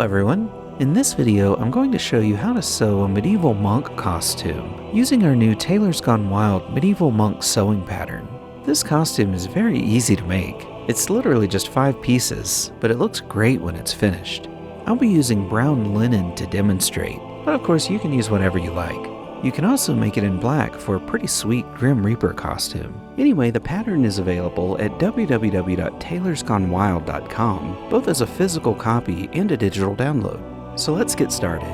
everyone! In this video, I'm going to show you how to sew a medieval monk costume using our new Tailors Gone Wild medieval monk sewing pattern. This costume is very easy to make. It's literally just 5 pieces, but it looks great when it's finished. I'll be using brown linen to demonstrate, but of course you can use whatever you like. You can also make it in black for a pretty sweet Grim Reaper costume. Anyway, the pattern is available at www.tailorsgonewild.com, both as a physical copy and a digital download. So let's get started.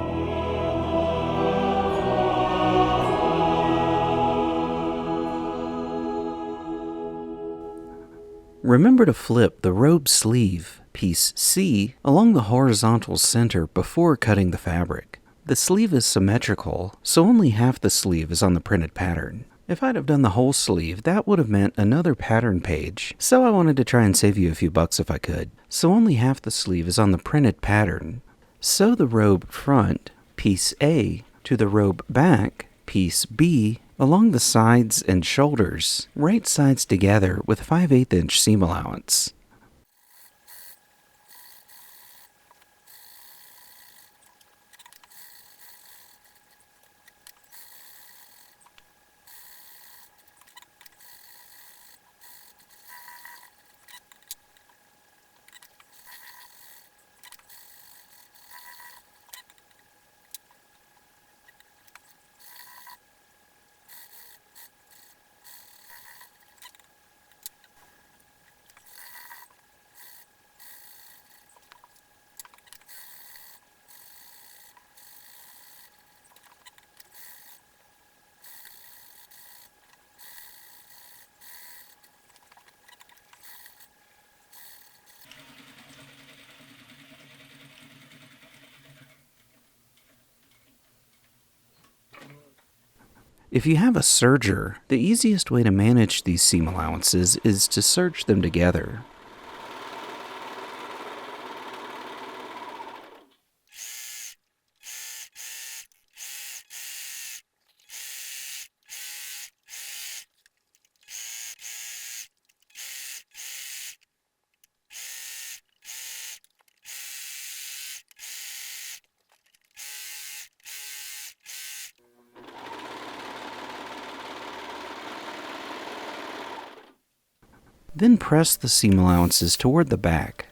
Remember to flip the robe sleeve, piece C, along the horizontal center before cutting the fabric. The sleeve is symmetrical, so only half the sleeve is on the printed pattern. If I'd have done the whole sleeve, that would have meant another pattern page, so I wanted to try and save you a few bucks if I could. So only half the sleeve is on the printed pattern. Sew the robe front, piece A, to the robe back, piece B, along the sides and shoulders, right sides together with 5/8 inch seam allowance. If you have a serger, the easiest way to manage these seam allowances is to serge them together. Then press the seam allowances toward the back.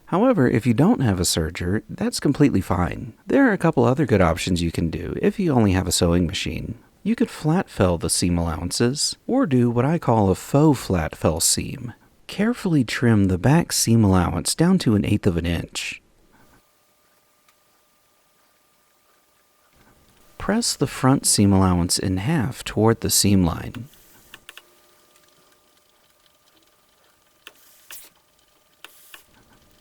However, if you don't have a serger, that's completely fine. There are a couple other good options you can do if you only have a sewing machine. You could flat fell the seam allowances, or do what I call a faux flat fell seam. Carefully trim the back seam allowance down to 1/8 of an inch. Press the front seam allowance in half toward the seam line.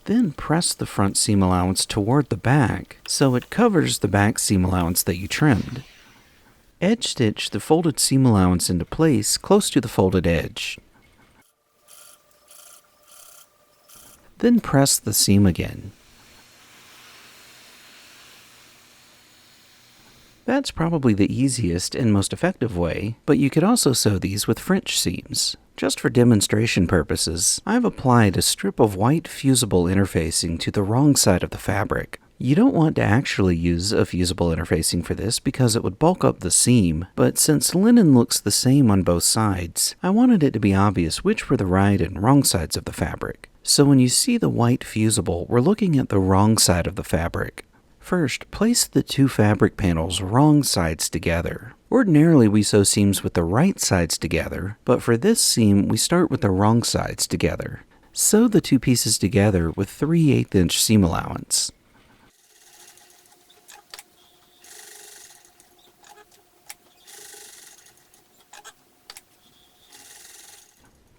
Then press the front seam allowance toward the back so it covers the back seam allowance that you trimmed. Edge stitch the folded seam allowance into place close to the folded edge. Then press the seam again. That's probably the easiest and most effective way, but you could also sew these with French seams. Just for demonstration purposes, I've applied a strip of white fusible interfacing to the wrong side of the fabric. You don't want to actually use a fusible interfacing for this because it would bulk up the seam, but since linen looks the same on both sides, I wanted it to be obvious which were the right and wrong sides of the fabric. So when you see the white fusible, we're looking at the wrong side of the fabric. First, place the two fabric panels wrong sides together. Ordinarily, we sew seams with the right sides together, but for this seam, we start with the wrong sides together. Sew the two pieces together with 3/8 inch seam allowance.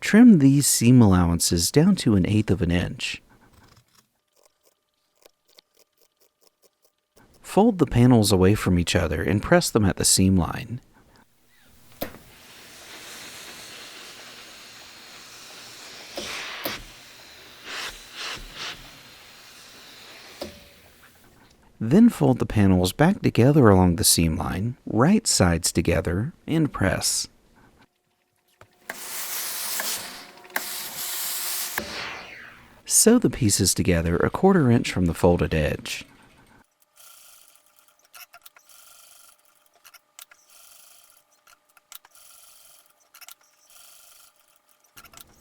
Trim these seam allowances down to 1/8 of an inch. Fold the panels away from each other and press them at the seam line. Then fold the panels back together along the seam line, right sides together, and press. Sew the pieces together 1/4 inch from the folded edge.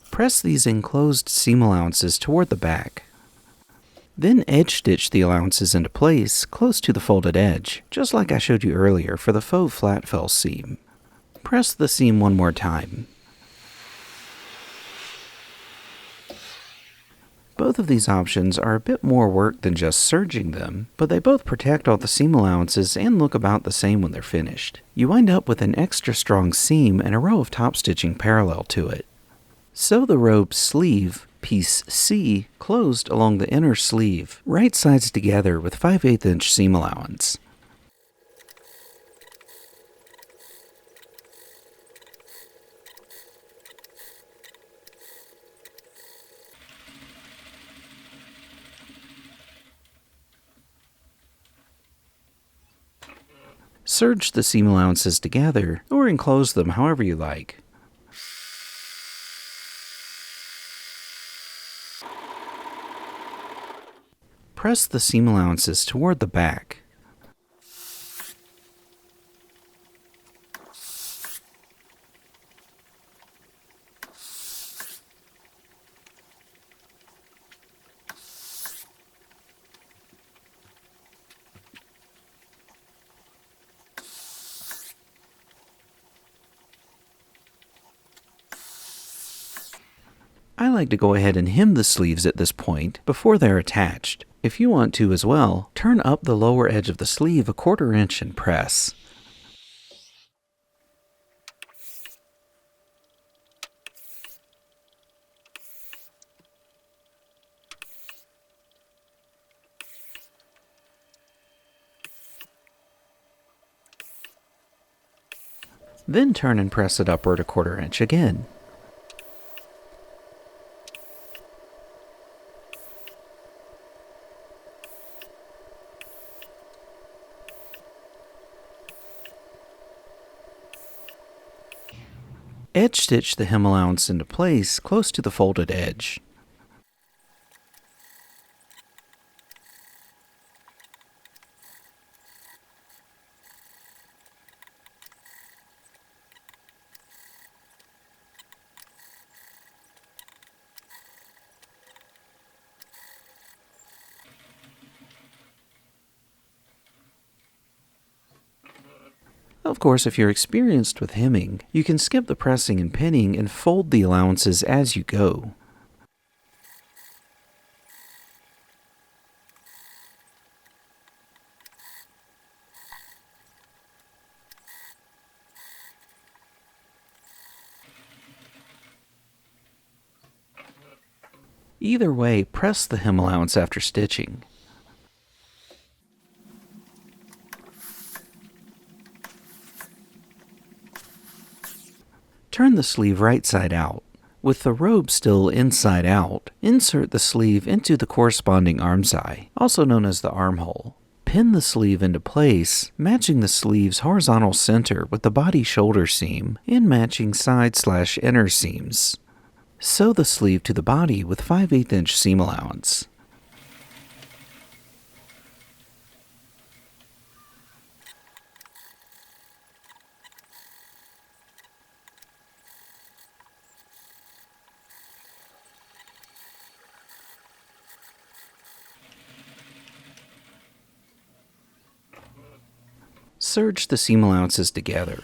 Press these enclosed seam allowances toward the back. Then edge stitch the allowances into place close to the folded edge, just like I showed you earlier for the faux flat fell seam. Press the seam one more time. Both of these options are a bit more work than just serging them, but they both protect all the seam allowances and look about the same when they're finished. You wind up with an extra strong seam and a row of top stitching parallel to it. Sew the robe sleeve, piece C, closed along the inner sleeve, right sides together with 5/8 inch seam allowance. Serge the seam allowances together, or enclose them however you like. Press the seam allowances toward the back. I like to go ahead and hem the sleeves at this point before they're attached. If you want to as well, turn up the lower edge of the sleeve 1/4 inch and press. Then turn and press it upward 1/4 inch again. Edge stitch the hem allowance into place close to the folded edge. Of course, if you're experienced with hemming, you can skip the pressing and pinning and fold the allowances as you go. Either way, press the hem allowance after stitching. Turn the sleeve right side out. With the robe still inside out, insert the sleeve into the corresponding armscye, also known as the armhole. Pin the sleeve into place, matching the sleeve's horizontal center with the body shoulder seam and matching side/inner seams. Sew the sleeve to the body with 5/8 inch seam allowance. serge the seam allowances together.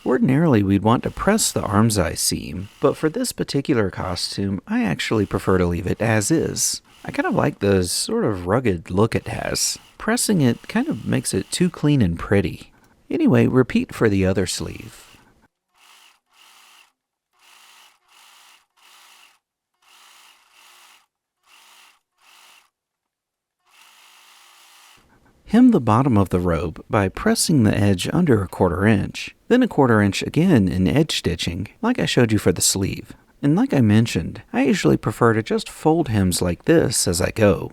Ordinarily, we'd want to press the arm's eye seam, but for this particular costume, I actually prefer to leave it as is. I kind of like the sort of rugged look it has. Pressing it kind of makes it too clean and pretty. Anyway, repeat for the other sleeve. Hem the bottom of the robe by pressing the edge under a 1/4 inch, then a 1/4 inch again in edge stitching, like I showed you for the sleeve. And like I mentioned, I usually prefer to just fold hems like this as I go.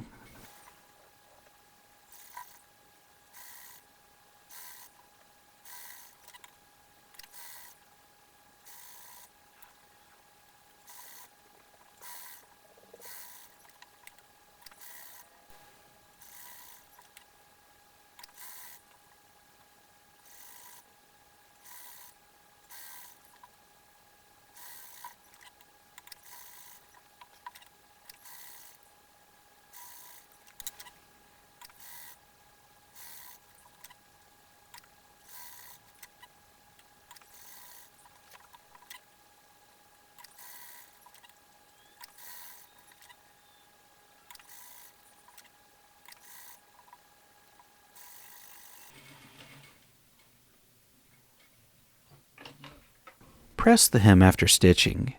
Press the hem after stitching.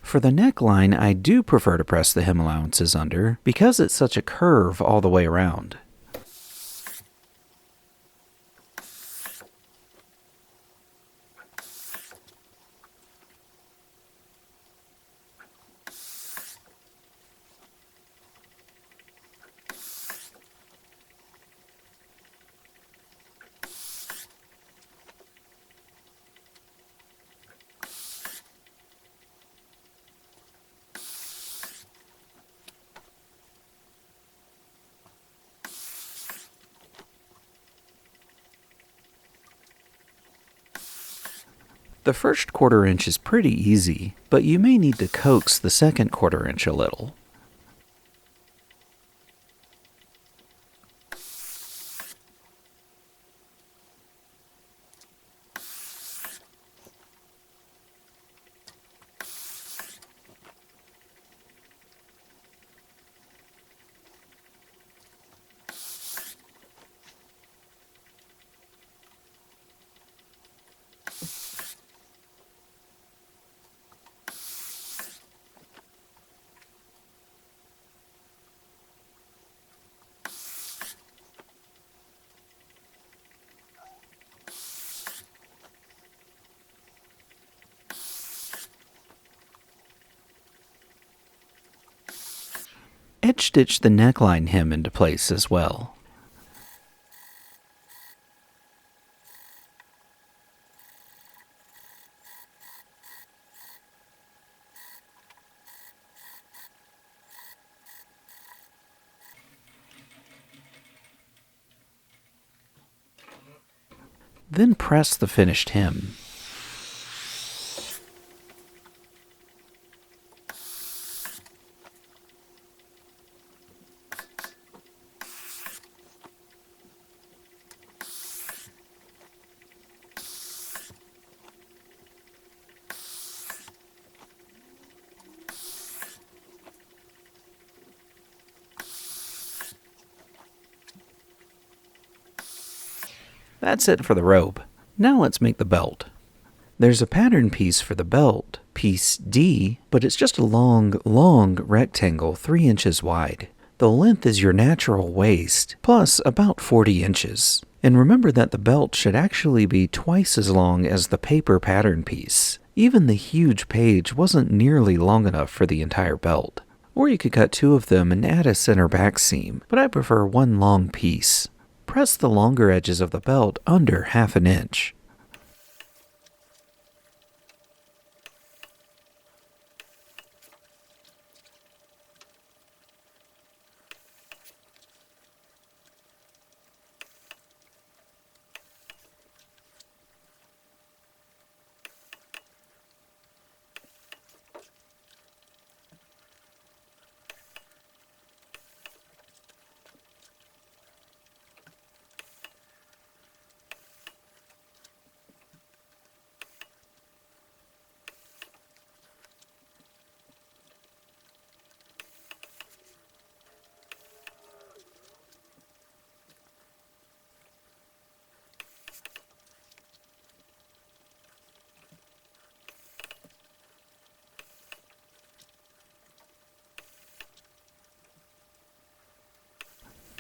For the neckline, I do prefer to press the hem allowances under because it's such a curve all the way around. The first 1/4 inch is pretty easy, but you may need to coax the second 1/4 inch a little. Edge stitch the neckline hem into place as well. Then press the finished hem. That's it for the robe. Now let's make the belt. There's a pattern piece for the belt, piece D, but it's just a long rectangle 3 inches wide. The length is your natural waist, plus about 40 inches. And remember that the belt should actually be twice as long as the paper pattern piece. Even the huge page wasn't nearly long enough for the entire belt. Or you could cut 2 of them and add a center back seam, but I prefer one long piece. Press the longer edges of the belt under 1/2 inch.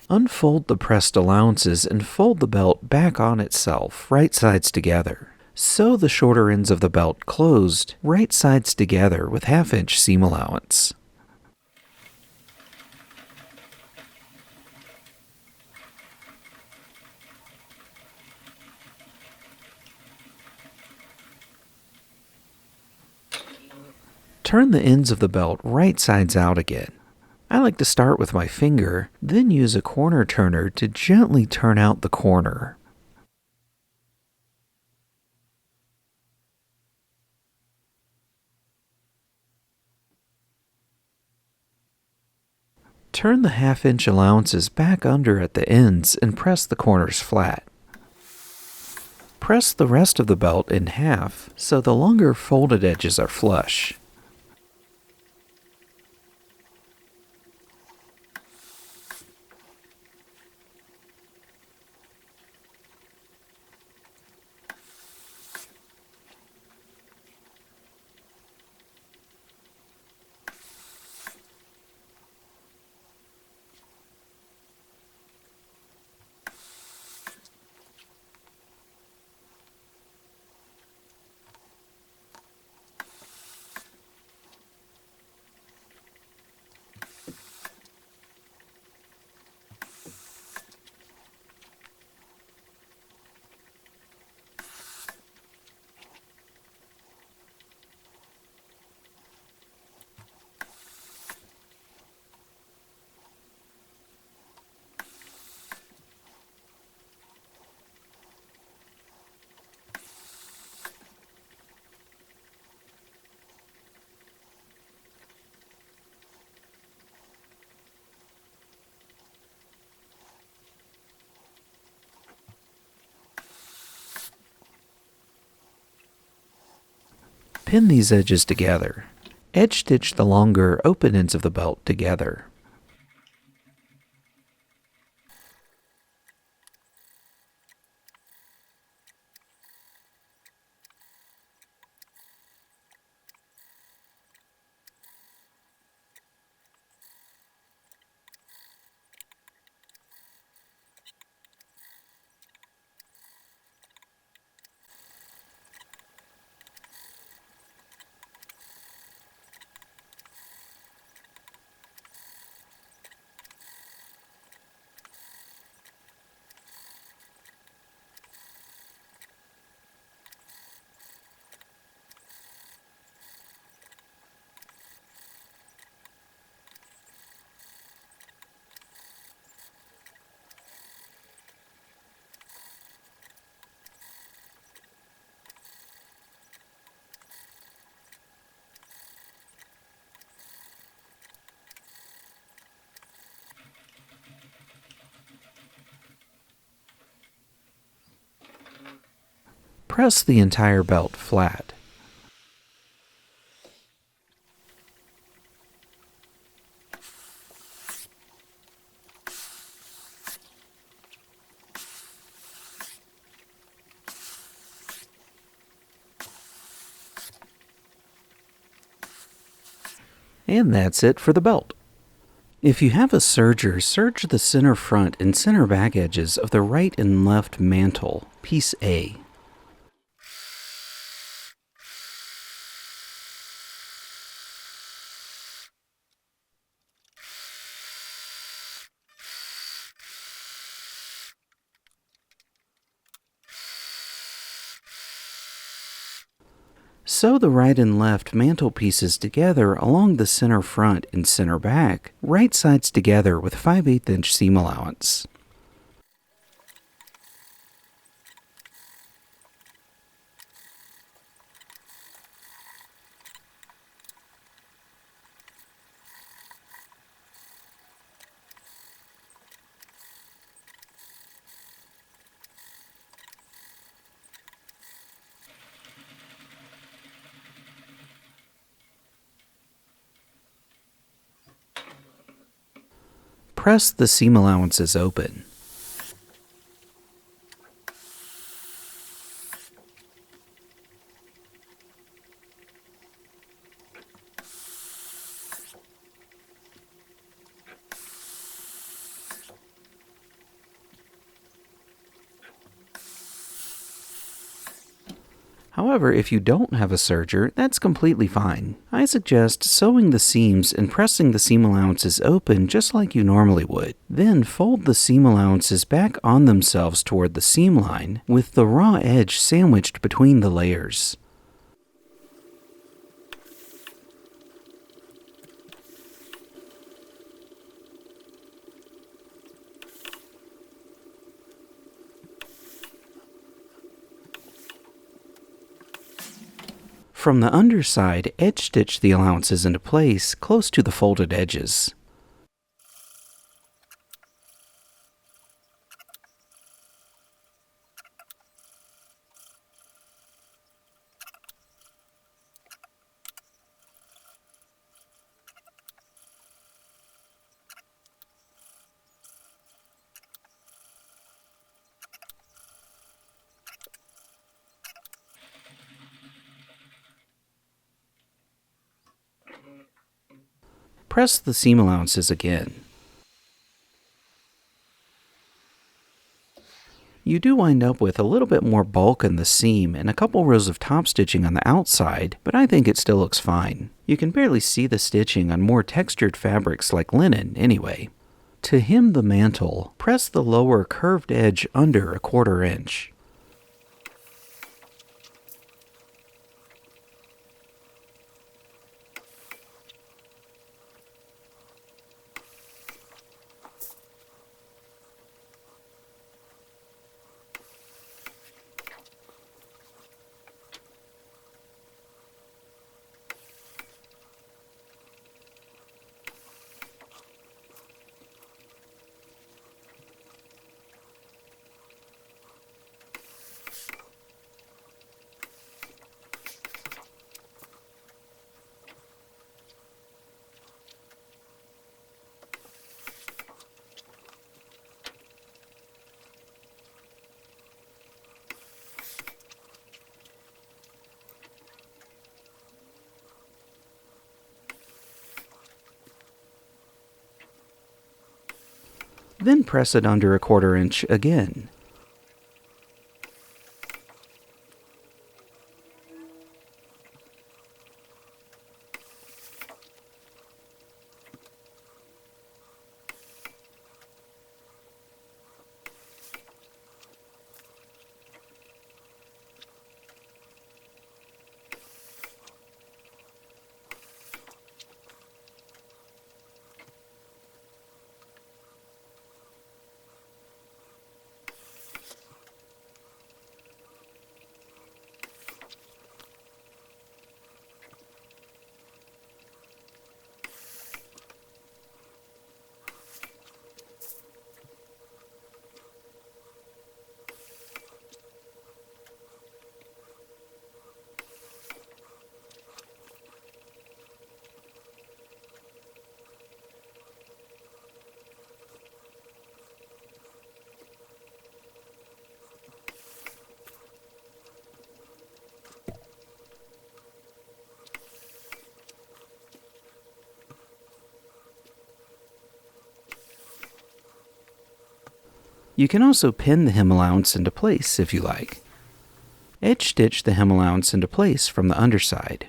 Unfold the pressed allowances and fold the belt back on itself, right sides together. Sew the shorter ends of the belt closed, right sides together with 1/2 inch seam allowance. Turn the ends of the belt right sides out again. I like to start with my finger, then use a corner turner to gently turn out the corner. Turn the 1/2 inch allowances back under at the ends and press the corners flat. Press the rest of the belt in half so the longer folded edges are flush. Pin these edges together. Edge stitch the longer open ends of the belt together. Press the entire belt flat. And that's it for the belt. If you have a serger, serge the center front and center back edges of the right and left mantle, piece A. Sew the right and left mantle pieces together along the center front and center back, right sides together with 5/8 inch seam allowance. Press the seam allowances open. However, if you don't have a serger, that's completely fine. I suggest sewing the seams and pressing the seam allowances open just like you normally would. Then fold the seam allowances back on themselves toward the seam line, with the raw edge sandwiched between the layers. From the underside, edge stitch the allowances into place close to the folded edges. Press the seam allowances again. You do wind up with a little bit more bulk in the seam and a couple rows of top stitching on the outside, but I think it still looks fine. You can barely see the stitching on more textured fabrics like linen anyway. To hem the mantle, press the lower curved edge under 1/4 inch. Then press it under 1/4 inch again. You can also pin the hem allowance into place if you like. Edge stitch the hem allowance into place from the underside.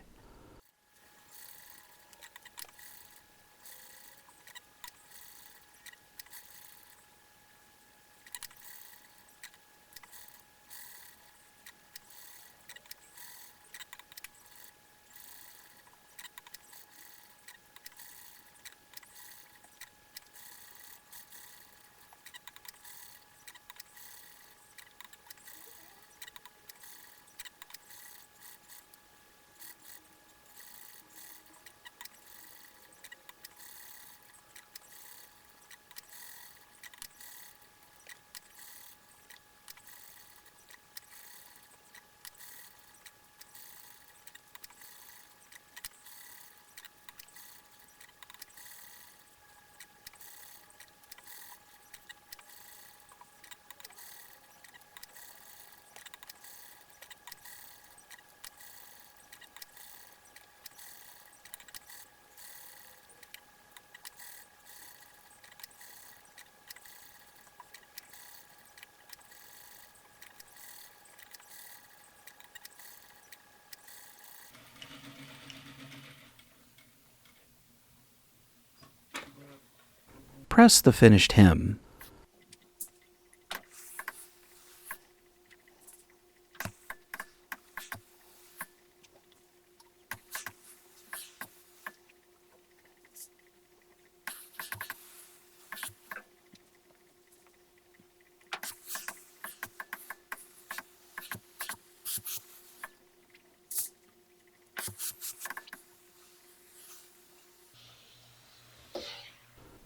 press the finished hem.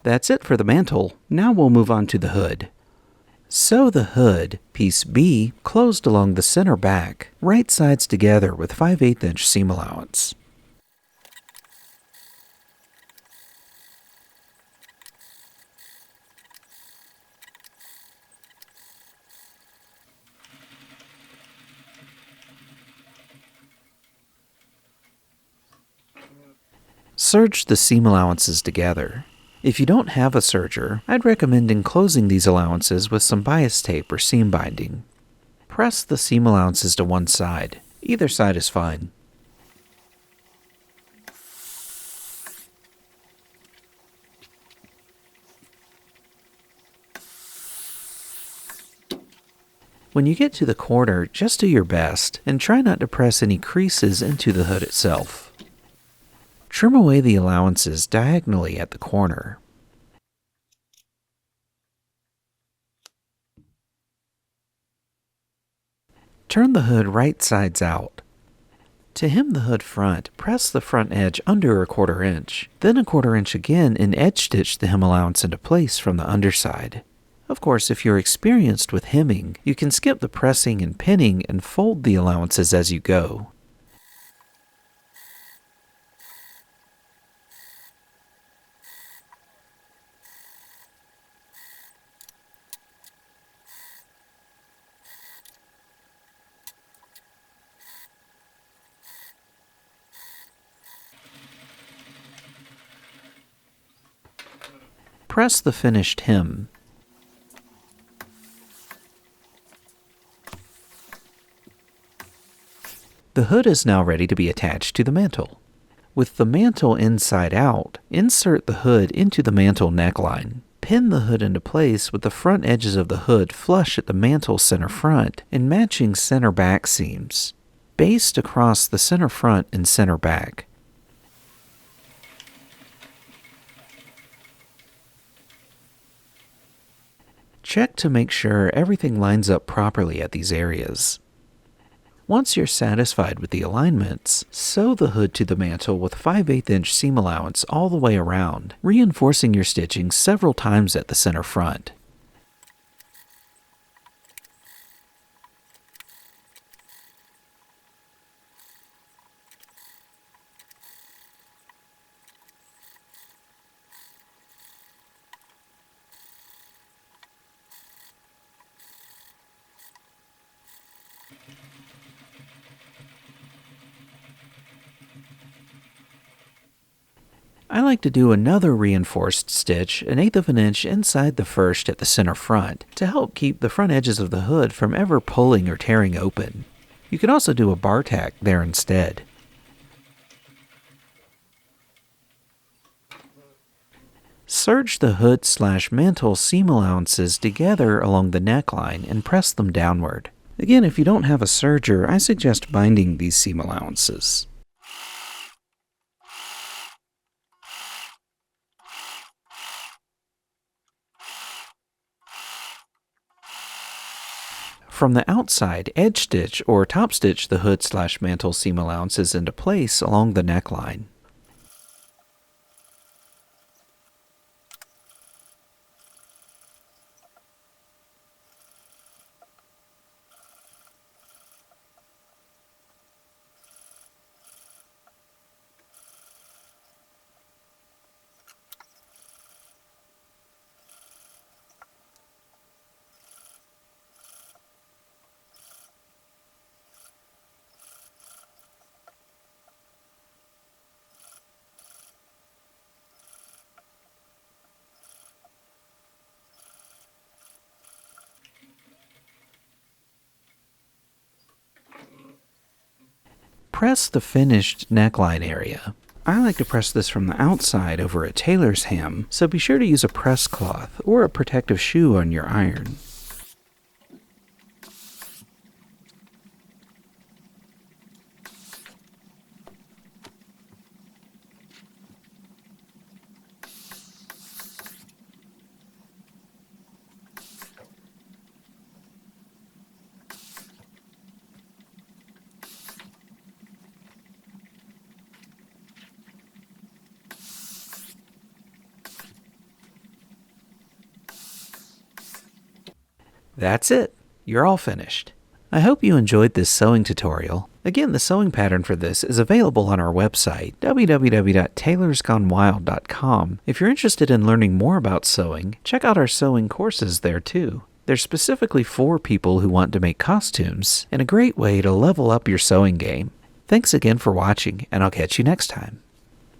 That's it for the mantle. Now we'll move on to the hood. Sew the hood, piece B, closed along the center back, right sides together with 5/8 inch seam allowance. Serge the seam allowances together. If you don't have a serger, I'd recommend enclosing these allowances with some bias tape or seam binding. Press the seam allowances to one side. Either side is fine. When you get to the corner, just do your best and try not to press any creases into the hood itself. Trim away the allowances diagonally at the corner. Turn the hood right sides out. To hem the hood front, press the front edge under 1/4 inch, then 1/4 inch again and edge stitch the hem allowance into place from the underside. Of course, if you're experienced with hemming, you can skip the pressing and pinning and fold the allowances as you go. Press the finished hem. The hood is now ready to be attached to the mantle. With the mantle inside out, insert the hood into the mantle neckline. Pin the hood into place with the front edges of the hood flush at the mantle center front and matching center back seams. Baste across the center front and center back. Check to make sure everything lines up properly at these areas. Once you're satisfied with the alignments, sew the hood to the mantle with 5/8 inch seam allowance all the way around, reinforcing your stitching several times at the center front. I like to do another reinforced stitch 1/8 of an inch inside the first at the center front to help keep the front edges of the hood from ever pulling or tearing open. You can also do a bar tack there instead. Serge the hood/mantle seam allowances together along the neckline and press them downward. Again, if you don't have a serger, I suggest binding these seam allowances. From the outside, edge stitch or top stitch the hood/mantle seam allowances into place along the neckline. Press the finished neckline area. I like to press this from the outside over a tailor's hem, so be sure to use a press cloth or a protective shoe on your iron. That's it. You're all finished. I hope you enjoyed this sewing tutorial. Again, the sewing pattern for this is available on our website, www.tailorsgonewild.com. If you're interested in learning more about sewing, check out our sewing courses there too. They're specifically for people who want to make costumes, and a great way to level up your sewing game. Thanks again for watching, and I'll catch you next time.